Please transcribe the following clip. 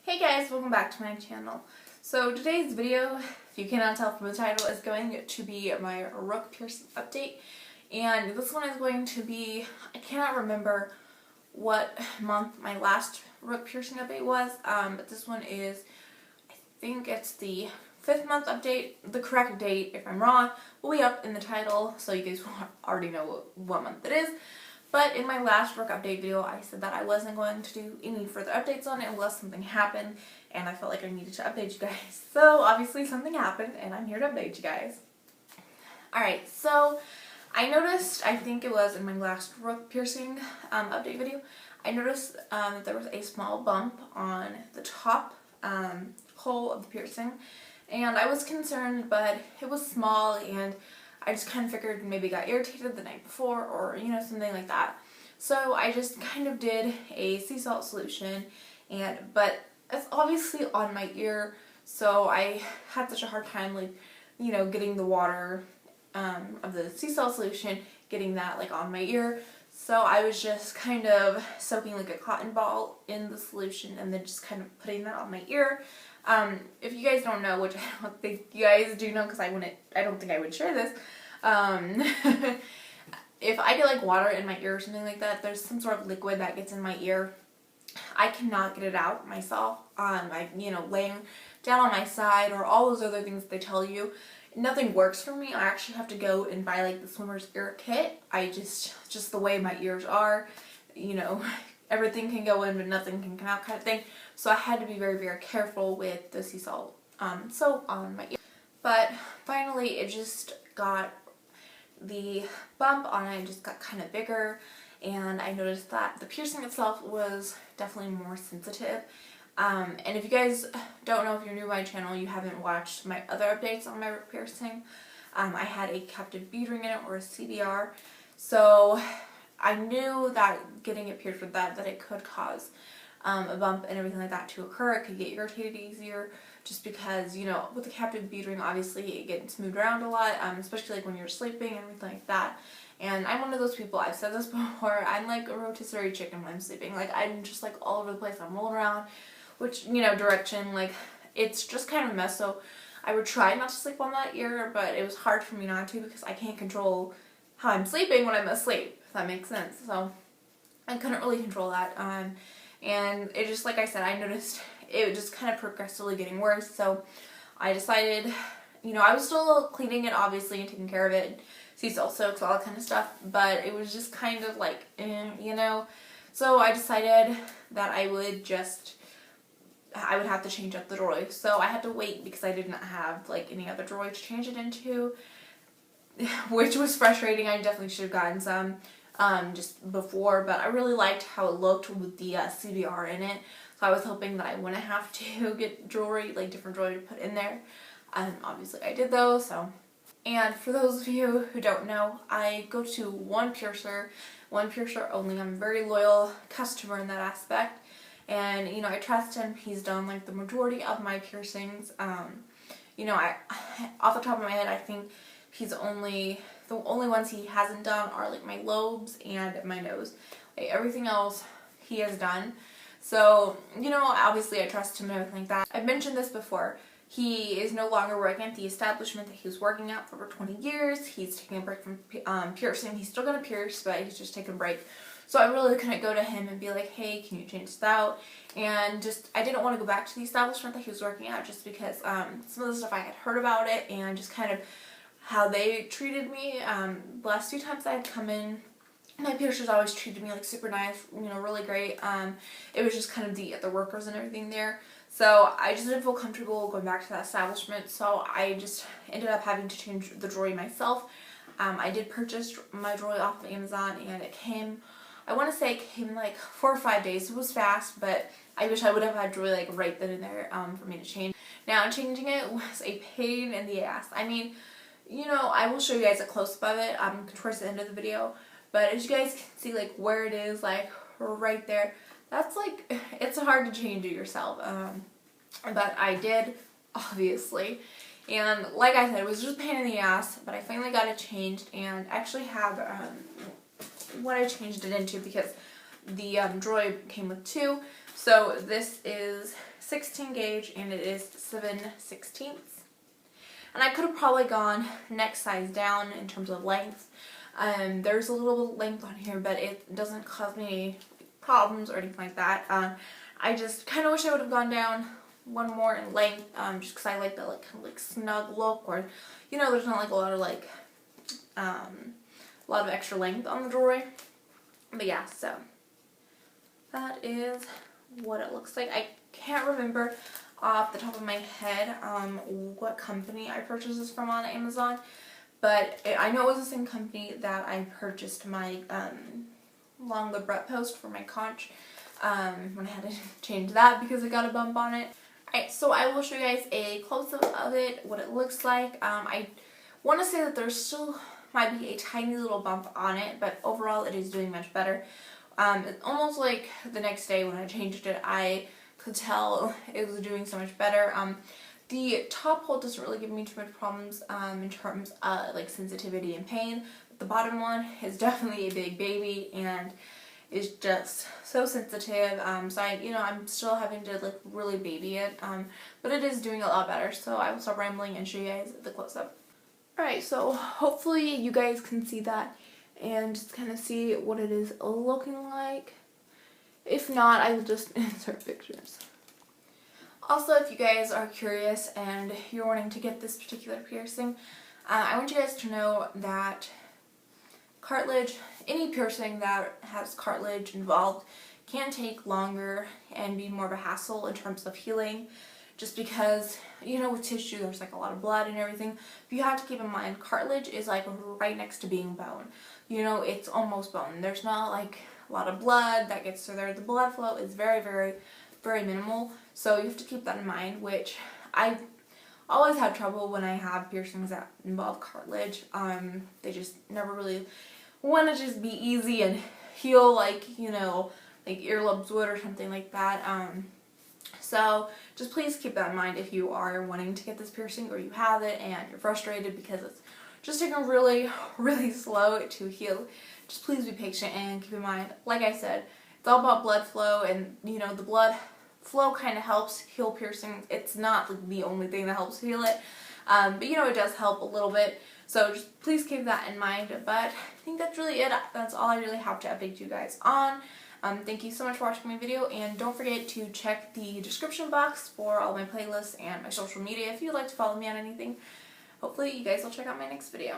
Hey guys, welcome back to my channel. So today's video, if you cannot tell from the title, is going to be my rook piercing update. And this one is going to be, I cannot remember what month my last rook piercing update was, but this one is, I think it's the 5th month update. The correct date, if I'm wrong, will be up in the title, so you guys will already know what month it is. But in my last rook update video, I said that I wasn't going to do any further updates on it unless something happened, and I felt like I needed to update you guys. So obviously something happened, and I'm here to update you guys. Alright, so I noticed, I think it was in my last rook piercing update video, I noticed that there was a small bump on the top hole of the piercing, and I was concerned, but it was small, and I just kind of figured maybe got irritated the night before or, you know, something like that. So I just kind of did a sea salt solution, but it's obviously on my ear, so I had such a hard time, like, you know, getting the water of the sea salt solution, getting that, like, on my ear. So I was just kind of soaking, like, a cotton ball in the solution and then just kind of putting that on my ear. If you guys don't know, which I don't think you guys do know because I don't think I would share this, if I get like water in my ear or something like that, there's some sort of liquid that gets in my ear, I cannot get it out myself. You know, laying down on my side or all those other things they tell you, nothing works for me. I actually have to go and buy like the swimmer's ear kit. Just the way my ears are, you know, everything can go in but nothing can come out kind of thing. So I had to be very, very careful with the sea salt soap on my ear. But finally it just got, the bump on it just got kind of bigger, and I noticed that the piercing itself was definitely more sensitive. And if you guys don't know, if you're new to my channel, you haven't watched my other updates on my rook piercing, I had a captive bead ring in it, or a CBR. So I knew that getting it pierced with that it could cause a bump and everything like that to occur. It could get irritated easier just because, you know, with the captive bead ring, obviously it gets moved around a lot, especially like when you're sleeping and everything like that. And I'm one of those people, I've said this before, I'm like a rotisserie chicken when I'm sleeping. Like, I'm just like all over the place, I'm rolling around, which, you know, direction, like, it's just kind of a mess. So I would try not to sleep on that ear, but it was hard for me not to because I can't control how I'm sleeping when I'm asleep, if that makes sense. So I couldn't really control that. And it just, like I said, I noticed it just kind of progressively getting worse. So I decided, you know, I was still cleaning it obviously and taking care of it, sea salt soaks, all that kind of stuff, but it was just kind of like, you know. So I decided that I would have to change up the droid. So I had to wait because I did not have like any other droid to change it into, which was frustrating. I definitely should have gotten some just before, but I really liked how it looked with the CBR in it. So I was hoping that I wouldn't have to get jewelry, like different jewelry to put in there. Obviously I did though, so. And for those of you who don't know, I go to one piercer only. I'm a very loyal customer in that aspect. And, you know, I trust him. He's done like the majority of my piercings. You know, off the top of my head, I think the only ones he hasn't done are like my lobes and my nose. Like, everything else he has done. So, you know, obviously I trust him and everything like that. I've mentioned this before. He is no longer working at the establishment that he was working at for over 20 years. He's taking a break from piercing. He's still going to pierce, but he's just taking a break. So I really couldn't go to him and be like, hey, can you change this out? And just, I didn't want to go back to the establishment that he was working at just because some of the stuff I had heard about it and just kind of how they treated me. The last few times I had come in, my piercers always treated me like super nice, you know, really great. It was just kind of the workers and everything there. So I just didn't feel comfortable going back to that establishment, so I just ended up having to change the jewelry myself. I did purchase my jewelry off of Amazon, and it came, I want to say it came like 4 or 5 days. It was fast, but I wish I would have had jewelry like right then and there for me to change. Now, changing it was a pain in the ass. I mean, you know, I will show you guys a close-up of it towards the end of the video. But as you guys can see, like, where it is, like, right there, that's, like, it's hard to change it yourself. But I did, obviously. And, like I said, it was just a pain in the ass, but I finally got it changed, and actually have what I changed it into, because the droid came with 2. So this is 16 gauge and it is 7/16. And I could have probably gone next size down in terms of length. There's a little length on here, but it doesn't cause me any problems or anything like that. I just kind of wish I would have gone down one more in length, just because I like the like kind of like snug look, or you know, there's not like a lot of like a lot of extra length on the jewelry. But yeah, so that is what it looks like. I can't remember off the top of my head what company I purchased this from on Amazon, but I know it was the same company that I purchased my long lip rep post for my conch when I had to change that because it got a bump on it. Alright, so I will show you guys a close-up of it, what it looks like. I want to say that there still might be a tiny little bump on it, but overall it is doing much better. It's almost like the next day when I changed it, I could tell it was doing so much better. The top hole doesn't really give me too much problems in terms of like sensitivity and pain. But the bottom one is definitely a big baby and is just so sensitive. So I'm still having to like really baby it, but it is doing a lot better. So I will stop rambling and show you guys the close-up. Alright, so hopefully you guys can see that and just kind of see what it is looking like. If not, I will just insert pictures. Also, if you guys are curious and you're wanting to get this particular piercing, I want you guys to know that cartilage, any piercing that has cartilage involved, can take longer and be more of a hassle in terms of healing, just because, you know, with tissue there's like a lot of blood and everything. But you have to keep in mind, cartilage is like right next to being bone. You know, it's almost bone. There's not like a lot of blood that gets through there. The blood flow is very, very, very minimal. So you have to keep that in mind, which I always have trouble when I have piercings that involve cartilage. They just never really want to just be easy and heal like, you know, like earlobes would or something like that. So just please keep that in mind if you are wanting to get this piercing or you have it and you're frustrated because it's just taking really, really slow to heal. Just please be patient and keep in mind, like I said, it's all about blood flow, and you know, the blood flow kind of helps heal piercings. It's not like the only thing that helps heal it, but you know, it does help a little bit. So just please keep that in mind. But I think that's really it. That's all I really have to update you guys on. Thank you so much for watching my video, and don't forget to check the description box for all my playlists and my social media if you'd like to follow me on anything. Hopefully you guys will check out my next video.